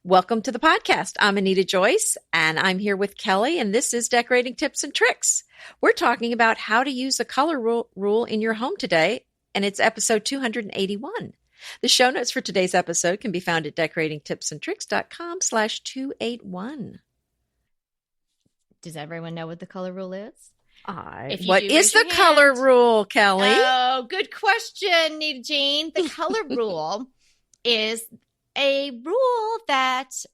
Welcome to the podcast. I'm Anita Joyce, and I'm here with Kelly, and this is Decorating Tips and Tricks. We're talking about how to use the color rule in your home today, and it's episode 281. The show notes for today's episode can be found at decoratingtipsandtricks.com/281. Does everyone know what the color rule is? What is the color rule, Kelly? Oh, good question, Nita Jean. The color rule is a rule that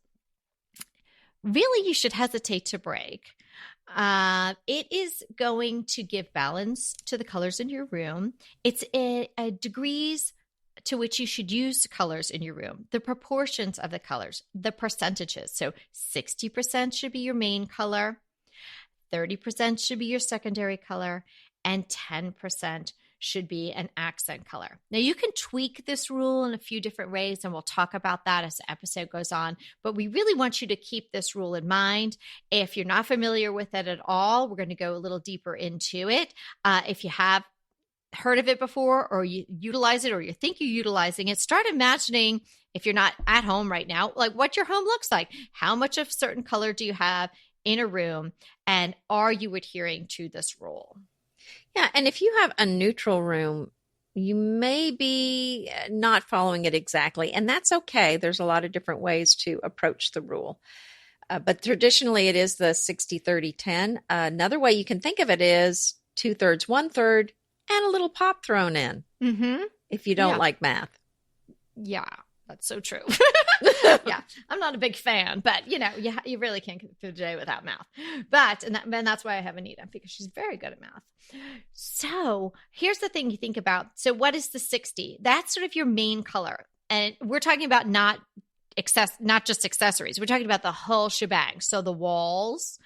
really you should hesitate to break. It is going to give balance to the colors in your room. It's a degrees to which you should use colors in your room, the proportions of the colors, the percentages. So 60% should be your main color, 30% should be your secondary color, and 10% should be an accent color. Now, you can tweak this rule in a few different ways, and we'll talk about that as the episode goes on. But we really want you to keep this rule in mind. If you're not familiar with it at all, we're going to go a little deeper into it. If you have heard of it before, or you utilize it, or you think you're utilizing it, start imagining, if you're not at home right now, like what your home looks like. How much of a certain color do you have in a room, and are you adhering to this rule? Yeah, and if you have a neutral room, you may be not following it exactly, and that's okay. There's a lot of different ways to approach the rule. But traditionally, it is the 60-30-10. Another way you can think of it is 2/3, 1/3, and a little pop thrown in if you don't like math. Yeah, that's so true. Yeah, I'm not a big fan, but you really can't get through the day without math. But and that's why I have Anita, because she's very good at math. So here's the thing you think about. So what is the 60? That's sort of your main color, and we're talking about not just accessories. We're talking about the whole shebang. So the walls,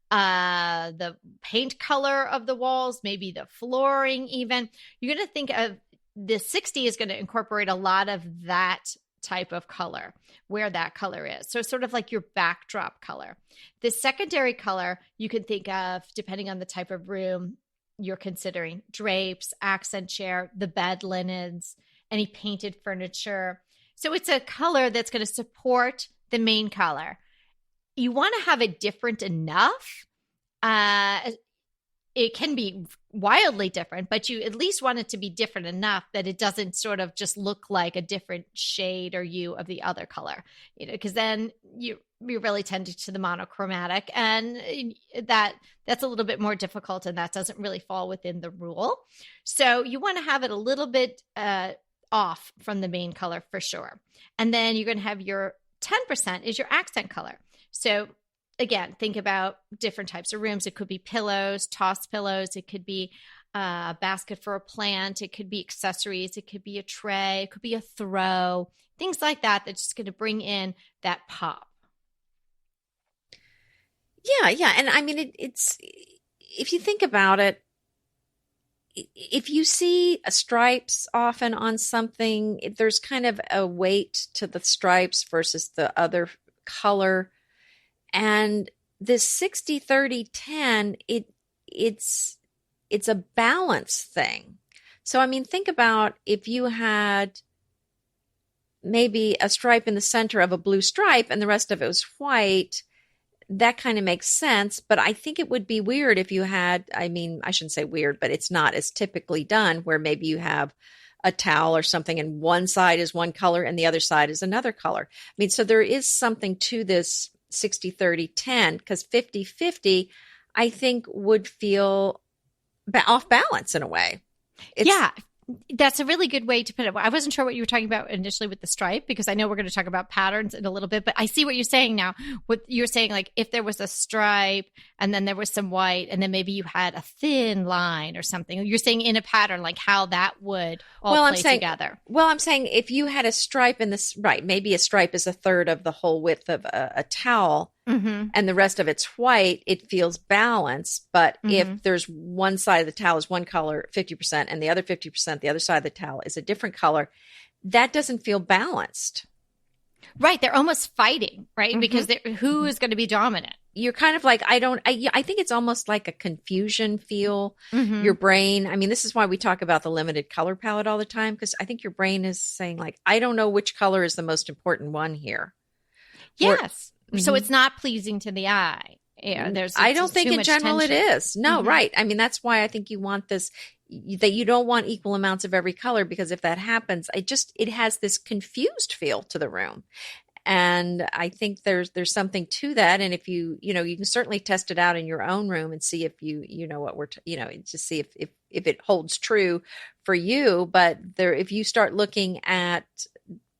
the paint color of the walls, maybe the flooring. Even you're going to think of the 60 is going to incorporate a lot of that type of color, where that color is. So it's sort of like your backdrop color. The secondary color you can think of, depending on the type of room you're considering: drapes, accent chair, the bed linens, any painted furniture. So it's a color that's going to support the main color. You want to have it different enough. It can be wildly different, but you at least want it to be different enough that it doesn't sort of just look like a different shade or hue of the other color, because then you're really tending to the monochromatic, and that's a little bit more difficult, and that doesn't really fall within the rule. So you want to have it a little bit off from the main color for sure. And then you're going to have your 10% is your accent color. So again, think about different types of rooms. It could be pillows, tossed pillows. It could be a basket for a plant. It could be accessories. It could be a tray. It could be a throw. Things like that that's just going to bring in that pop. Yeah. And I mean, it's if you think about it, if you see stripes often on something, there's kind of a weight to the stripes versus the other color. And this 60-30-10, it's a balance thing. So, I mean, think about if you had maybe a stripe in the center of a blue stripe and the rest of it was white, that kind of makes sense. But I think it would be weird if you had, I mean, I shouldn't say weird, but it's not as typically done, where maybe you have a towel or something and one side is one color and the other side is another color. I mean, so there is something to this 60-30-10, because 50-50, I think, would feel off balance in a way. Yeah, that's a really good way to put it. I wasn't sure what you were talking about initially with the stripe, because I know we're going to talk about patterns in a little bit, but I see what you're saying now. What you're saying, like if there was a stripe and then there was some white and then maybe you had a thin line or something, you're saying in a pattern, like how that would all play together. Well, I'm saying if you had a stripe in this, right, maybe a stripe is a third of the whole width of a towel, and the rest of it's white, it feels balanced. But if there's one side of the towel is one color, 50%, and the other 50%, the other side of the towel is a different color, that doesn't feel balanced. Right. They're almost fighting, right? Because who is going to be dominant? You're kind of like, I think it's almost like a confusion feel. Your brain, I mean, this is why we talk about the limited color palette all the time, because I think your brain is saying like, I don't know which color is the most important one here. Yes. So it's not pleasing to the eye. Yeah, I don't think in general tension. it is. No, right. I mean, that's why I think you want this, that you don't want equal amounts of every color, because if that happens, it has this confused feel to the room. And I think there's something to that. And if you can certainly test it out in your own room and see if you know what just see if it holds true for you. But if you start looking at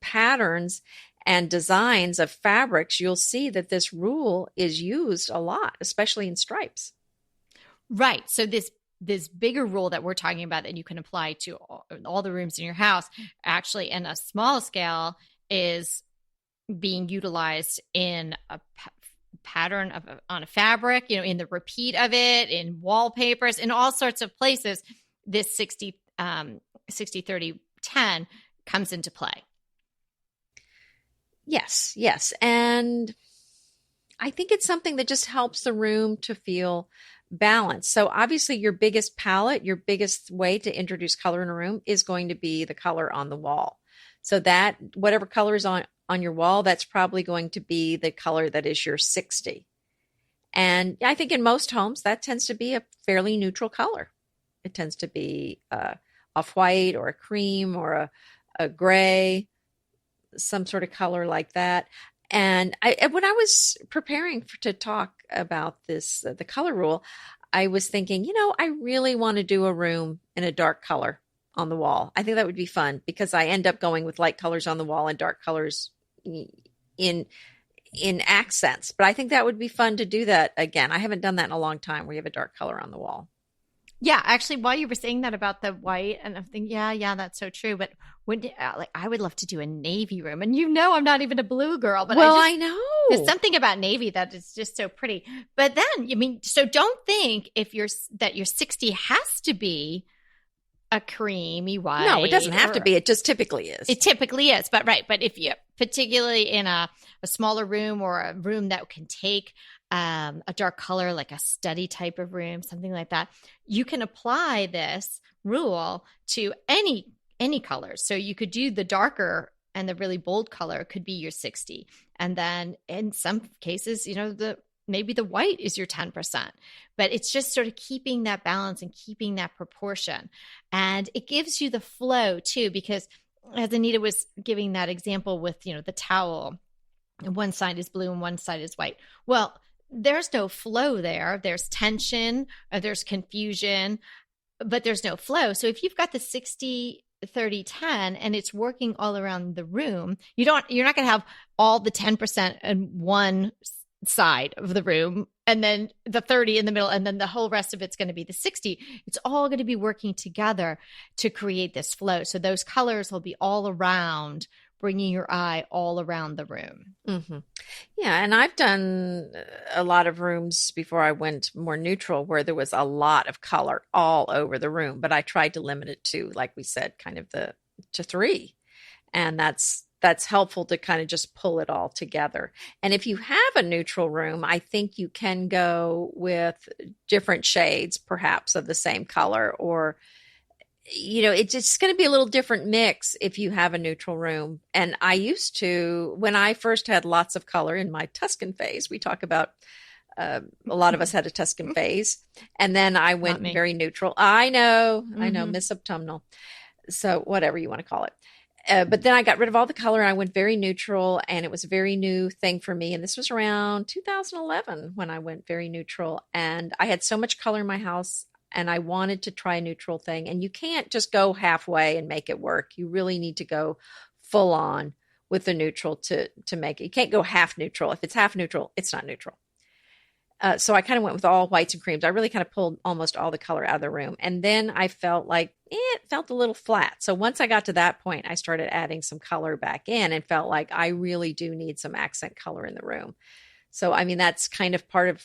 patterns and designs of fabrics, you'll see that this rule is used a lot, especially in stripes. Right. So this bigger rule that we're talking about that you can apply to all the rooms in your house, actually in a small scale, is being utilized in a pattern on a fabric, in the repeat of it, in wallpapers, in all sorts of places. This 60 30 10 comes into play. Yes. And I think it's something that just helps the room to feel balanced. So obviously your biggest palette, your biggest way to introduce color in a room is going to be the color on the wall. So that whatever color is on your wall, that's probably going to be the color that is your 60. And I think in most homes, that tends to be a fairly neutral color. It tends to be off-white or a cream or a gray, some sort of color like that. And when I was preparing to talk about this, the color rule, I was thinking, I really want to do a room in a dark color on the wall. I think that would be fun because I end up going with light colors on the wall and dark colors in accents. But I think that would be fun to do that again. I haven't done that in a long time where you have a dark color on the wall. Yeah, actually, while you were saying that about the white, and I'm thinking, yeah, that's so true. But I would love to do a navy room, and I'm not even a blue girl, but I know there's something about navy that is just so pretty. But then, so don't think that your 60 has to be a creamy white. No, it doesn't have to be. It just typically is. It typically is, but right. But if you, particularly in a smaller room or a room that can take a dark color, like a study type of room, something like that, you can apply this rule to any colors. So you could do the darker and the really bold color could be your 60. And then in some cases, maybe the white is your 10%, but it's just sort of keeping that balance and keeping that proportion. And it gives you the flow too, because as Anita was giving that example with, the towel, one side is blue and one side is white. Well, there's no flow there. There's tension, there's confusion, but there's no flow. So if you've got the 60, 30, 10 and it's working all around the room, you're not going to have all the 10% in one side of the room and then the 30 in the middle and then the whole rest of it's going to be the 60. It's all going to be working together to create this flow. So those colors will be all around, bringing your eye all around the room. Mm-hmm. Yeah. And I've done a lot of rooms before I went more neutral where there was a lot of color all over the room, but I tried to limit it to, like we said, kind of to 3. And that's helpful to kind of just pull it all together. And if you have a neutral room, I think you can go with different shades, perhaps of the same color, or it's just going to be a little different mix if you have a neutral room. And I used to, when I first had lots of color in my Tuscan phase, we talk about a lot of us had a Tuscan phase, and then I went very neutral. I know, Miss Autumnal. So whatever you want to call it. But then I got rid of all the color and I went very neutral, and it was a very new thing for me. And this was around 2011 when I went very neutral, and I had so much color in my house and I wanted to try a neutral thing. And you can't just go halfway and make it work. You really need to go full on with the neutral to make it. You can't go half neutral. If it's half neutral, it's not neutral. So I kind of went with all whites and creams. I really kind of pulled almost all the color out of the room. And then I felt like it felt a little flat. So once I got to that point, I started adding some color back in and felt like I really do need some accent color in the room. So, I mean, that's kind of part of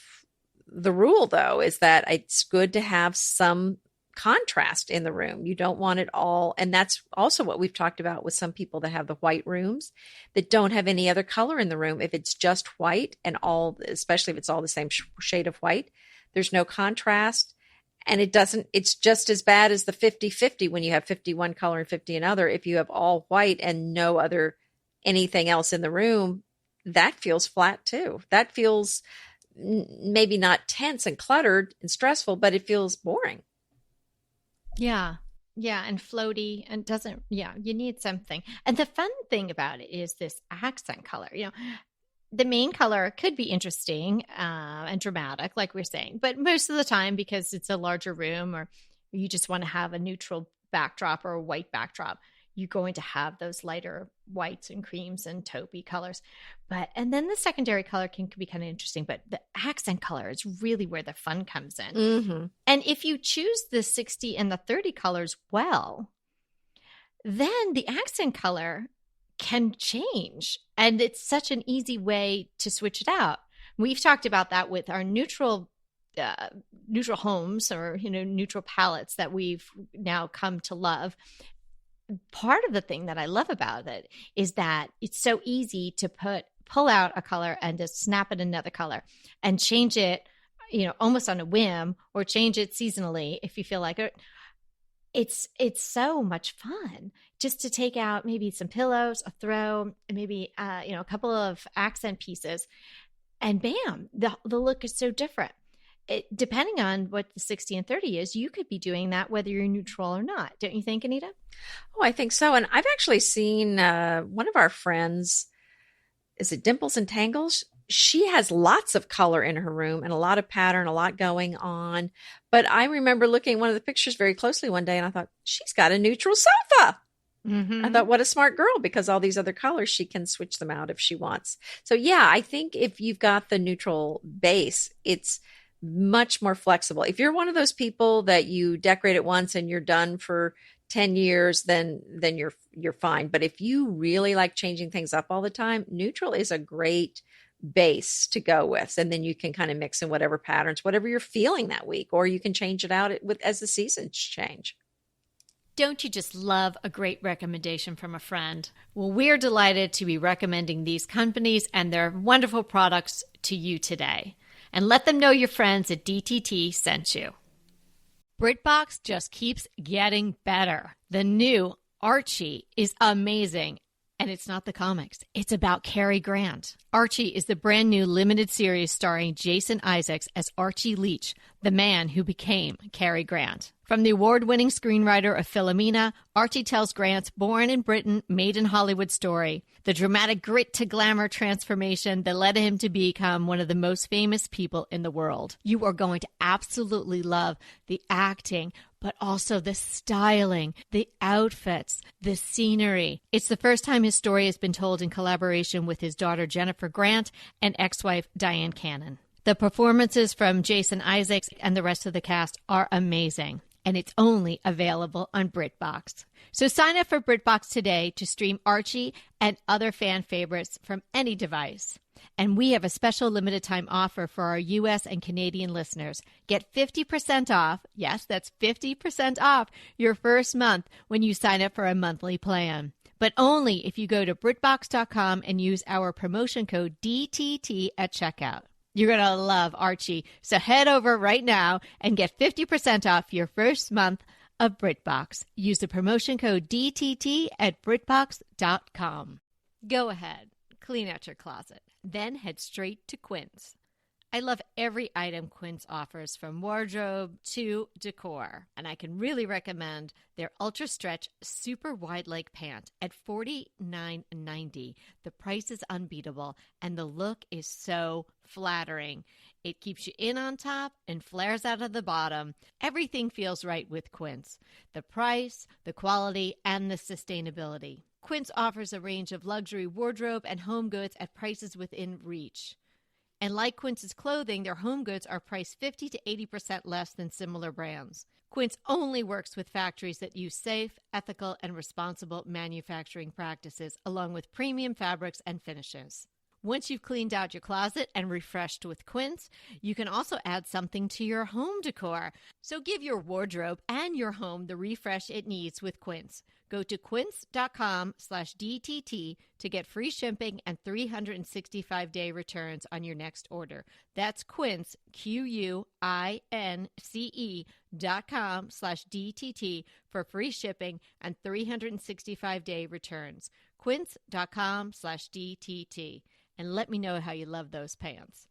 the rule, though, is that it's good to have some contrast in the room. You don't want it all. And that's also what we've talked about with some people that have the white rooms that don't have any other color in the room. If it's just white and all, especially if it's all the same shade of white, there's no contrast. And it's just as bad as the 50-50 when you have 51 color and 50 another. If you have all white and no other anything else in the room, that feels flat too. That feels maybe not tense and cluttered and stressful, but it feels boring. Yeah. Yeah. And floaty and doesn't, yeah, you need something. And the fun thing about it is this accent color. The main color could be interesting and dramatic, like we're saying, but most of the time, because it's a larger room or you just want to have a neutral backdrop or a white backdrop, you're going to have those lighter whites and creams and taupey colors. And then the secondary color can be kind of interesting, but the accent color is really where the fun comes in. Mm-hmm. And if you choose the 60 and the 30 colors well, then the accent color can change. And it's such an easy way to switch it out. We've talked about that with our neutral homes or, neutral palettes that we've now come to love. Part of the thing that I love about it is that it's so easy to pull out a color and just snap it another color and change it, almost on a whim, or change it seasonally if you feel like it. It's so much fun just to take out maybe some pillows, a throw, and maybe a couple of accent pieces, and bam, the look is so different. Depending on what the 60 and 30 is, you could be doing that whether you're neutral or not. Don't you think, Anita? Oh, I think so. And I've actually seen one of our friends, is it Dimples and Tangles? She has lots of color in her room and a lot of pattern, a lot going on. But I remember looking at one of the pictures very closely one day and I thought, she's got a neutral sofa. Mm-hmm. I thought, what a smart girl, because all these other colors, she can switch them out if she wants. So yeah, I think if you've got the neutral base, it's much more flexible. If you're one of those people that you decorate it once and you're done for 10 years, then you're fine. But if you really like changing things up all the time, neutral is a great base to go with. And then you can kind of mix in whatever patterns, whatever you're feeling that week, or you can change it out as the seasons change. Don't you just love a great recommendation from a friend? Well, we're delighted to be recommending these companies and their wonderful products to you today. And let them know your friends at DTT sent you. BritBox just keeps getting better. The new Archie is amazing. And it's not the comics. It's about Cary Grant. Archie is the brand new limited series starring Jason Isaacs as Archie Leach, the man who became Cary Grant. From the award-winning screenwriter of Philomena, Archie tells Grant's born in Britain, made in Hollywood story, the dramatic grit to glamour transformation that led him to become one of the most famous people in the world. You are going to absolutely love the acting, but also the styling, the outfits, the scenery. It's the first time his story has been told in collaboration with his daughter Jennifer Grant and ex-wife Diane Cannon. The performances from Jason Isaacs and the rest of the cast are amazing, and it's only available on BritBox. So sign up for BritBox today to stream Archie and other fan favorites from any device. And we have a special limited time offer for our U.S. and Canadian listeners. Get 50% off. Yes, that's 50% off your first month when you sign up for a monthly plan. But only if you go to BritBox.com and use our promotion code DTT at checkout. You're going to love Archie. So head over right now and get 50% off your first month of BritBox. Use the promotion code DTT at BritBox.com. Go ahead, clean out your closet, then head straight to Quince. I love every item Quince offers, from wardrobe to decor, and I can really recommend their Ultra Stretch Super Wide Leg Pant at $49.90. The price is unbeatable, and the look is so flattering. It keeps you in on top and flares out of the bottom. Everything feels right with Quince. The price, the quality, and the sustainability. Quince offers a range of luxury wardrobe and home goods at prices within reach. And like Quince's clothing, their home goods are priced 50 to 80% less than similar brands. Quince only works with factories that use safe, ethical, and responsible manufacturing practices, along with premium fabrics and finishes. Once you've cleaned out your closet and refreshed with Quince, you can also add something to your home decor. So give your wardrobe and your home the refresh it needs with Quince. Go to quince.com/DTT to get free shipping and 365-day returns on your next order. That's Quince, QUINCE.com/DTT for free shipping and 365-day returns. Quince.com/DTT. and let me know how you love those pans.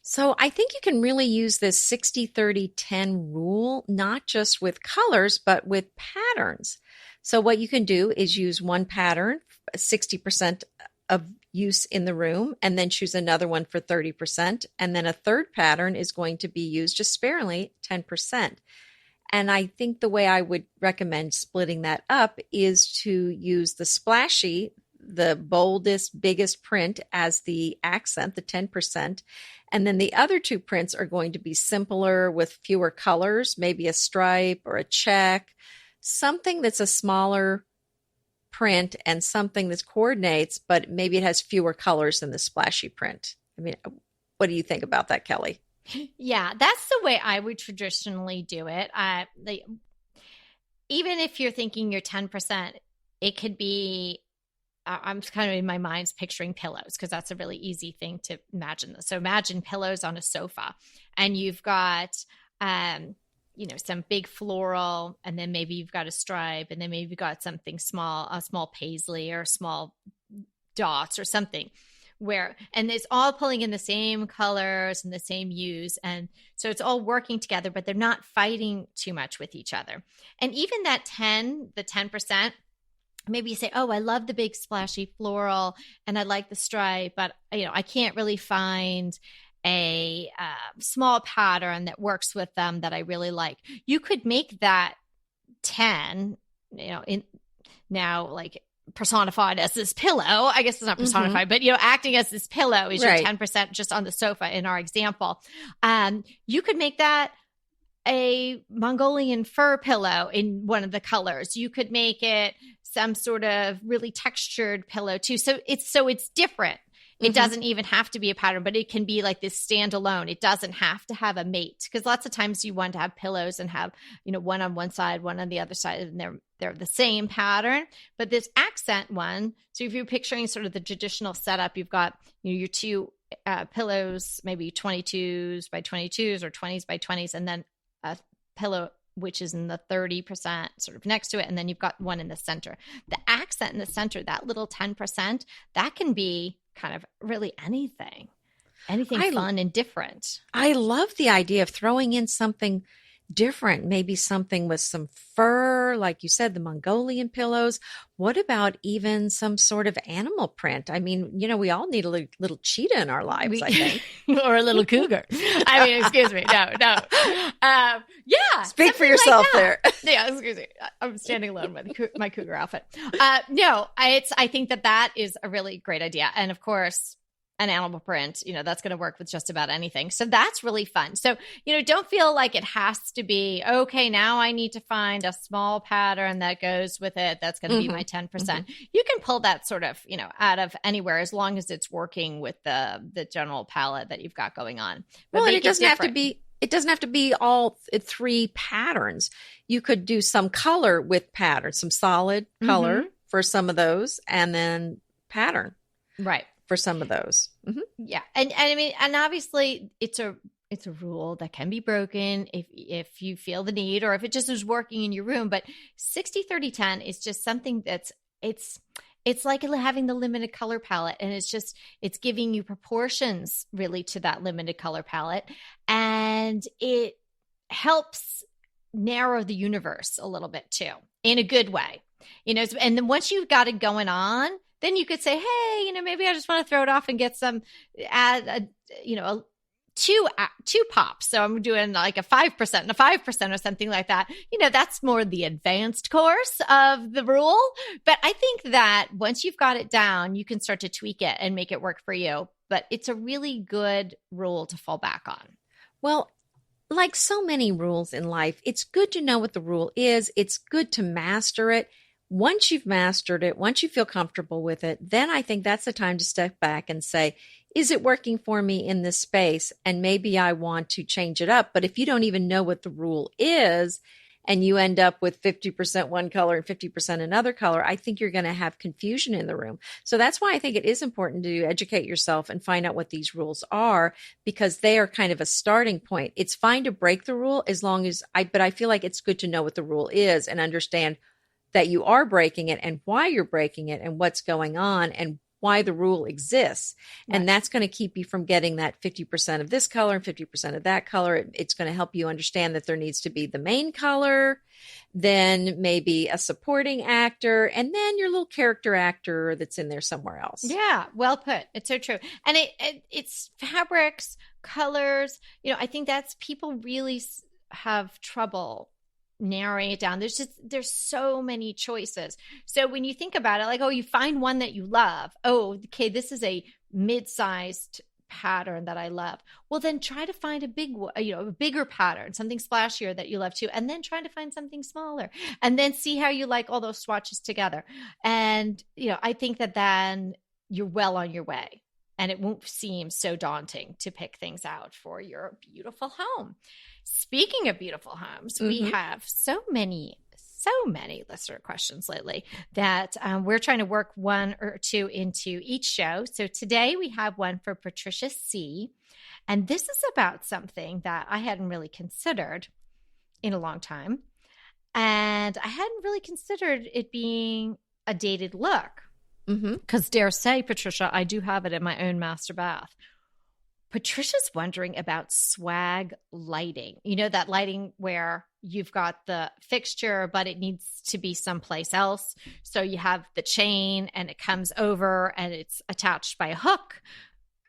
So I think you can really use this 60-30-10 rule, not just with colors, but with patterns. So what you can do is use one pattern, 60% of use in the room, and then choose another one for 30%. And then a third pattern is going to be used just sparingly, 10%. And I think the way I would recommend splitting that up is to use the splashy, the boldest, biggest print as the accent, the 10%. And then the other two prints are going to be simpler with fewer colors, maybe a stripe or a check, something that's a smaller print and something that coordinates, but maybe it has fewer colors than the splashy print. I mean, what do you think about that, Kelly? Yeah, that's the way I would traditionally do it. Even if you're thinking you're 10%, it could be, I'm kind of in my mind's picturing pillows because that's a really easy thing to imagine. So imagine pillows on a sofa and you've got, some big floral, and then maybe you've got a stripe, and then maybe you've got something small, a small paisley or small dots or something. And it's all pulling in the same colors and the same hues. And so it's all working together, but they're not fighting too much with each other. And even the 10%, maybe you say, oh, I love the big splashy floral and I like the stripe, but I can't really find a small pattern that works with them that I really like. You could make that 10, like personified as this pillow. I guess it's not personified, but acting as this pillow is your 10% just on the sofa in our example. You could make that a Mongolian fur pillow in one of the colors. You could make it some sort of really textured pillow too. So it's different. It doesn't even have to be a pattern, but it can be like this standalone. It doesn't have to have a mate, because lots of times you want to have pillows and have, one on one side, one on the other side, and they're the same pattern. But this accent one, so if you're picturing sort of the traditional setup, you've got your two pillows, maybe 22s by 22s or 20s by 20s, and then a pillow which is in the 30% sort of next to it, and then you've got one in the center. The accent in the center, that little 10%, that can be kind of really anything fun and different. I love the idea of throwing in something different, maybe something with some fur, like you said, the Mongolian pillows. What about even some sort of animal print? I mean, we all need a little cheetah in our lives, I think. Or a little cougar. I mean, excuse me. No. Yeah. Speak for yourself there. Yeah, excuse me. I'm standing alone with my cougar outfit. I think that is a really great idea. And of course, an animal print, that's going to work with just about anything. So that's really fun. So, don't feel like it has to be, okay, now I need to find a small pattern that goes with it. That's going to be my 10%. You can pull that sort of, out of anywhere as long as it's working with the general palette that you've got going on. But well, it doesn't have to be all three patterns. You could do some color with patterns, some solid color for some of those, and then pattern. Right. For some of those. Yeah. And I mean, and obviously it's a rule that can be broken if you feel the need, or if it just is working in your room. But 60-30-10 is just something that's, it's like having the limited color palette, and it's giving you proportions really to that limited color palette. And it helps narrow the universe a little bit too, in a good way, and then once you've got it going on, then you could say, hey, maybe I just want to throw it off and get two pops. So I'm doing like a 5% and a 5% or something like that. That's more the advanced course of the rule. But I think that once you've got it down, you can start to tweak it and make it work for you. But it's a really good rule to fall back on. Well, like so many rules in life, it's good to know what the rule is. It's good to master it. Once you've mastered it, once you feel comfortable with it, then I think that's the time to step back and say, is it working for me in this space? And maybe I want to change it up. But if you don't even know what the rule is, and you end up with 50% one color and 50% another color, I think you're going to have confusion in the room. So that's why I think it is important to educate yourself and find out what these rules are, because they are kind of a starting point. It's fine to break the rule but I feel like it's good to know what the rule is and understand that you are breaking it and why you're breaking it and what's going on and why the rule exists. Right. And that's going to keep you from getting that 50% of this color and 50% of that color. It's going to help you understand that there needs to be the main color, then maybe a supporting actor, and then your little character actor that's in there somewhere else. Yeah, well put. It's so true. And it's fabrics, colors. I think that's people really have trouble narrowing it down. There's so many choices. So when you think about it, like, oh, you find one that you love. Oh, okay, this is a mid-sized pattern that I love. Well, then try to find a bigger pattern, something splashier that you love too, and then try to find something smaller, and then see how you like all those swatches together. And I think that then you're well on your way, and it won't seem so daunting to pick things out for your beautiful home. Speaking of beautiful homes, we have so many listener questions lately that we're trying to work one or two into each show. So today we have one for Patricia C. And this is about something that I hadn't really considered in a long time. And I hadn't really considered it being a dated look. Because dare say, Patricia, I do have it in my own master bath. Patricia's wondering about swag lighting. That lighting where you've got the fixture, but it needs to be someplace else. So you have the chain and it comes over and it's attached by a hook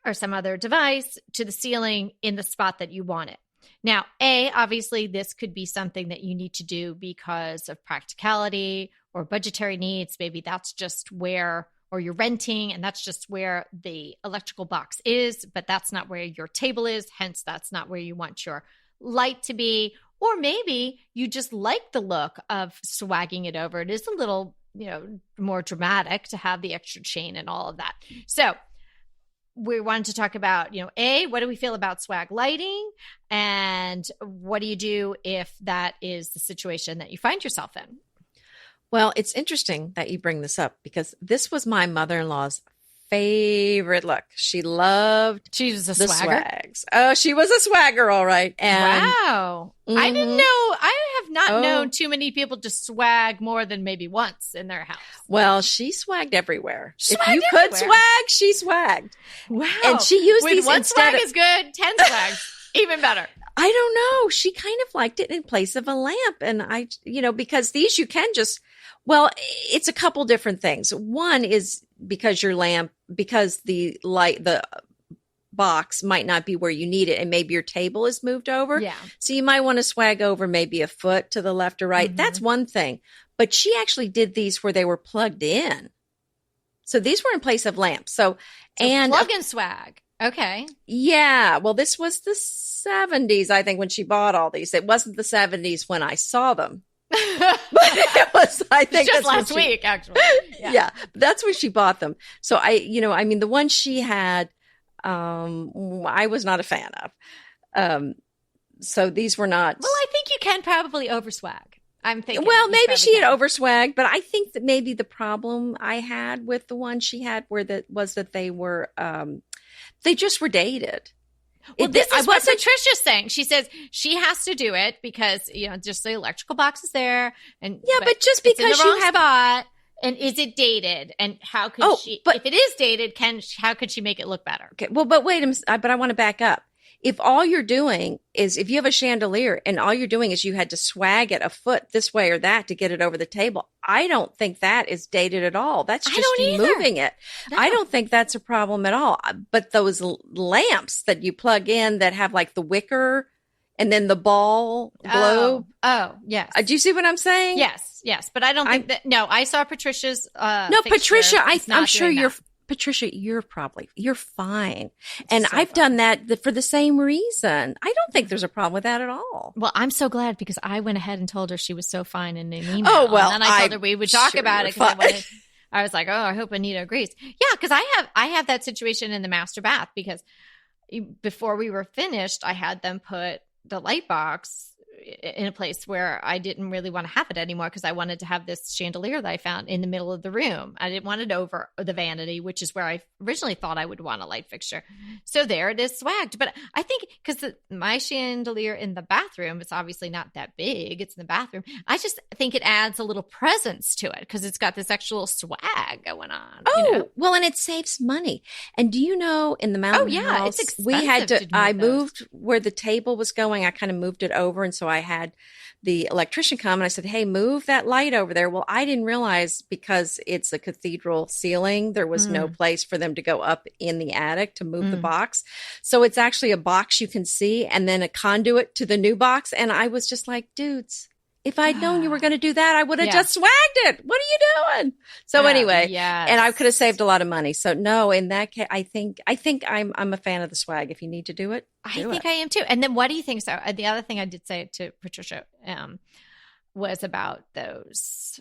or some other device to the ceiling in the spot that you want it. Now, obviously, this could be something that you need to do because of practicality or budgetary needs. Maybe that's just where, or you're renting and that's just where the electrical box is, but that's not where your table is. Hence, that's not where you want your light to be. Or maybe you just like the look of swagging it over. It is a little, more dramatic to have the extra chain and all of that. So we wanted to talk about, what do we feel about swag lighting? And what do you do if that is the situation that you find yourself in? Well, it's interesting that you bring this up because this was my mother-in-law's favorite look. She loved she was a the swagger. Swags. Oh, she was a swagger, all right. And wow. I didn't know. I have not known too many people to swag more than maybe once in their house. Well, she swagged everywhere. If you everywhere. could swag, she swagged. Wow. And she used when these one instead swag of, is good, 10 swags, even better. I don't know. She kind of liked it in place of a lamp. And because these you can just, it's a couple different things. One is because the light, the box might not be where you need it and maybe your table is moved over. Yeah. So you might want to swag over maybe a foot to the left or right. That's one thing. But she actually did these where they were plugged in. So these were in place of lamps. So plug and swag. Okay. Yeah. Well, this was the 70s, I think, when she bought all these. It wasn't the 70s when I saw them. But it was, I think, just last week, actually. Yeah. That's when she bought them. So the one she had, I was not a fan of. So these were not. Well, I think you can probably overswag. I'm thinking. Well, maybe she had overswag, but I think that maybe the problem I had with the one she had was that they were, they just were dated. Well, this is what Patricia's saying. She says she has to do it because, just the electrical box is there. And but just because you have spot, and is it dated? And how could she, if it is dated, how could she make it look better? Okay. Well, but wait a minute, but I want to back up. If all you're doing is, if you have a chandelier and all you're doing is you had to swag it a foot this way or that to get it over the table, I don't think that is dated at all. That's just you moving it. No. I don't think that's a problem at all. But those lamps that you plug in that have like the wicker and then the ball globe. Oh, yes. Do you see what I'm saying? Yes. But I don't think that, no, I saw Patricia's, no, fixture. Patricia, I'm sure that. Patricia, you're fine. And I've done that for the same reason. I don't think there's a problem with that at all. Well, I'm so glad because I went ahead and told her she was so fine in an email. Oh, well, and then I told her we would talk about it. I was like, I hope Anita agrees. Yeah, because I have that situation in the master bath because before we were finished, I had them put the light box in a place where I didn't really want to have it anymore because I wanted to have this chandelier that I found in the middle of the room. I didn't want it over the vanity, which is where I originally thought I would want a light fixture. So there it is, swagged. But I think because my chandelier in the bathroom, it's obviously not that big. It's in the bathroom. I just think it adds a little presence to it because it's got this actual swag going on. Oh, well, and it saves money. And do you know, in the mountain house, it's expensive we had to I those. moved where the table was going. I kind of moved it over. And so I had the electrician come and I said, hey, move that light over there. Well, I didn't realize because it's a cathedral ceiling, there was no place for them to go up in the attic to move the box. So it's actually a box you can see and then a conduit to the new box. And I was just like, dudes, if I'd known you were going to do that, I would have just swagged it. What are you doing? So anyway, and I could have saved a lot of money. So no, in that case, I think I'm a fan of the swag. If you need to do it, I think I am too. And then what do you think? So the other thing I did say to Patricia was about those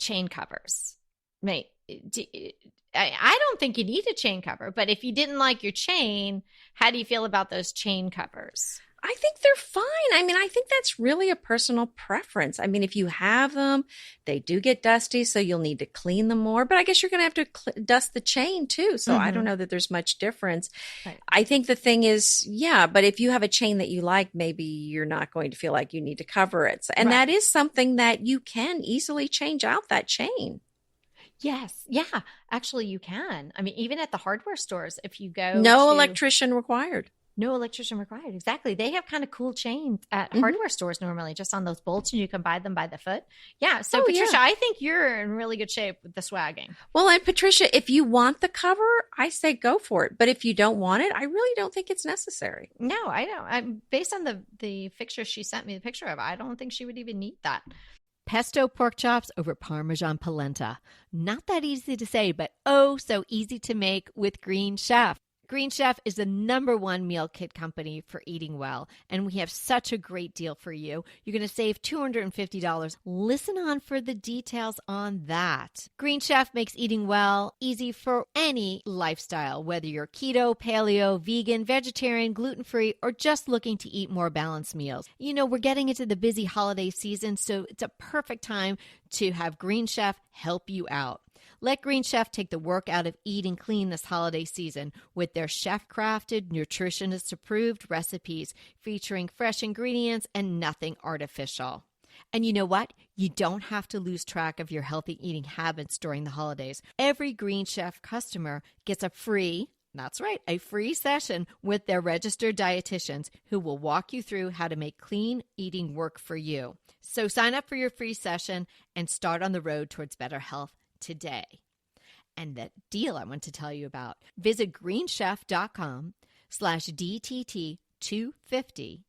chain covers. Mate, I don't think you need a chain cover, but if you didn't like your chain, how do you feel about those chain covers? I think they're fine. I mean, I think that's really a personal preference. I mean, if you have them, they do get dusty, so you'll need to clean them more. But I guess you're going to have to dust the chain too. So I don't know that there's much difference. Right. I think the thing is, but if you have a chain that you like, maybe you're not going to feel like you need to cover it. And that is something that you can easily change out that chain. Yes. Yeah. Actually, you can. I mean, even at the hardware stores, if you go No electrician required. No electrician required. Exactly. They have kind of cool chains at hardware stores normally, just on those bolts, and you can buy them by the foot. Yeah. So, Patricia, I think you're in really good shape with the swagging. Well, and Patricia, if you want the cover, I say go for it. But if you don't want it, I really don't think it's necessary. No, I don't. Based on the fixture she sent me the picture of, I don't think she would even need that. Pesto pork chops over Parmesan polenta. Not that easy to say, but oh, so easy to make with Green Chef. Green Chef is the #1 meal kit company for eating well, and we have such a great deal for you. You're going to save $250. Listen on for the details on that. Green Chef makes eating well easy for any lifestyle, whether you're keto, paleo, vegan, vegetarian, gluten-free, or just looking to eat more balanced meals. You know, we're getting into the busy holiday season, so it's a perfect time to have Green Chef help you out. Let Green Chef take the work out of eating clean this holiday season with their chef-crafted, nutritionist-approved recipes featuring fresh ingredients and nothing artificial. And you know what? You don't have to lose track of your healthy eating habits during the holidays. Every Green Chef customer gets a free session with their registered dietitians who will walk you through how to make clean eating work for you. So sign up for your free session and start on the road towards better health today. And that deal I want to tell you about, visit greenchef.com/DTT250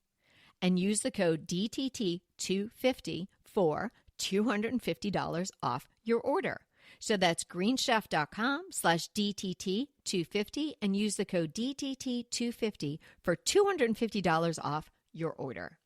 and use the code DTT250 for $250 off your order. So that's greenchef.com/DTT250 and use the code DTT250 for $250 off your order.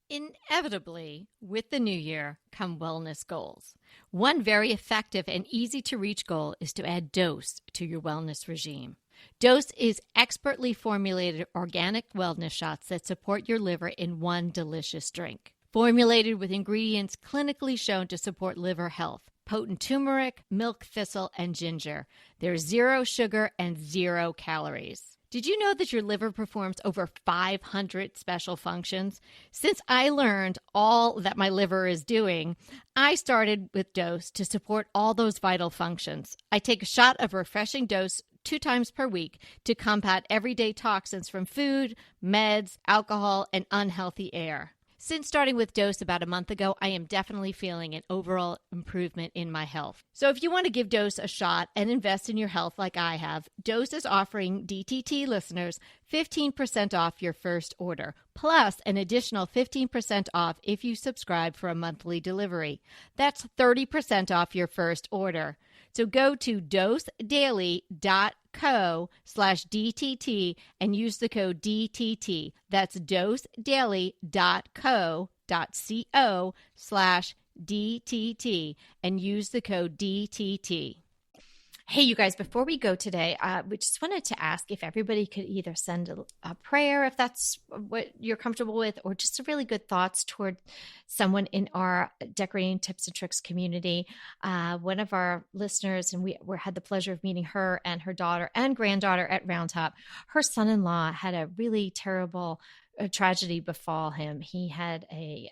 Inevitably, with the new year come wellness goals. One very effective and easy to reach goal is to add Dose to your wellness regime. Dose is expertly formulated organic wellness shots that support your liver in one delicious drink. Formulated with ingredients clinically shown to support liver health. Potent turmeric, milk thistle, and ginger. There's 0 sugar and 0 calories. Did you know that your liver performs over 500 special functions? Since I learned all that my liver is doing, I started with Dose to support all those vital functions. I take a shot of refreshing Dose 2 times per week to combat everyday toxins from food, meds, alcohol, and unhealthy air. Since starting with Dose about a month ago, I am definitely feeling an overall improvement in my health. So if you want to give Dose a shot and invest in your health like I have, Dose is offering DTT listeners 15% off your first order, plus an additional 15% off if you subscribe for a monthly delivery. That's 30% off your first order. So go to dosedaily.co/DTT and use the code DTT. That's dosedaily.co.co/DTT and use the code DTT. Hey, you guys, before we go today, we just wanted to ask if everybody could either send a prayer, if that's what you're comfortable with, or just a really good thoughts toward someone in our decorating tips and tricks community. One of our listeners, and we had the pleasure of meeting her and her daughter and granddaughter at Round Top. Her son-in-law had a really terrible tragedy befall him. He had a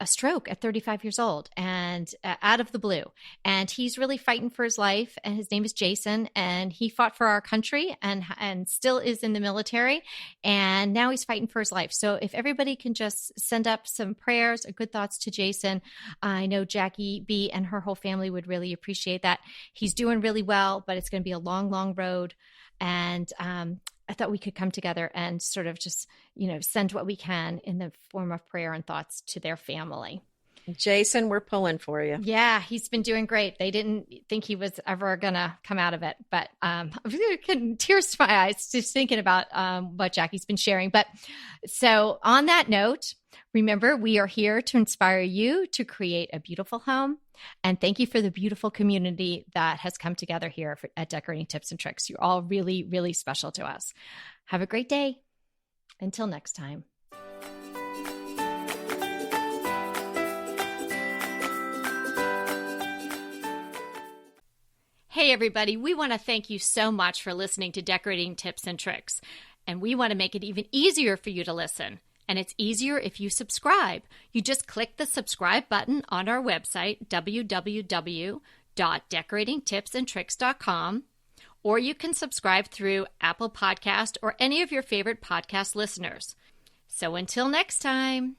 stroke at 35 years old and out of the blue. And he's really fighting for his life. And his name is Jason. And he fought for our country and still is in the military. And now he's fighting for his life. So if everybody can just send up some prayers or good thoughts to Jason, I know Jackie B and her whole family would really appreciate that. He's doing really well, but it's going to be a long, long road. And I thought we could come together and sort of just, send what we can in the form of prayer and thoughts to their family. Jason, we're pulling for you. Yeah, he's been doing great. They didn't think he was ever going to come out of it, but I'm getting tears to my eyes just thinking about what Jackie's been sharing. But so on that note, remember, we are here to inspire you to create a beautiful home. And thank you for the beautiful community that has come together here at Decorating Tips and Tricks. You're all really, really special to us. Have a great day. Until next time. Hey, everybody. We want to thank you so much for listening to Decorating Tips and Tricks. And we want to make it even easier for you to listen. And it's easier if you subscribe. You just click the subscribe button on our website, www.decoratingtipsandtricks.com, or you can subscribe through Apple Podcast or any of your favorite podcast listeners. So until next time.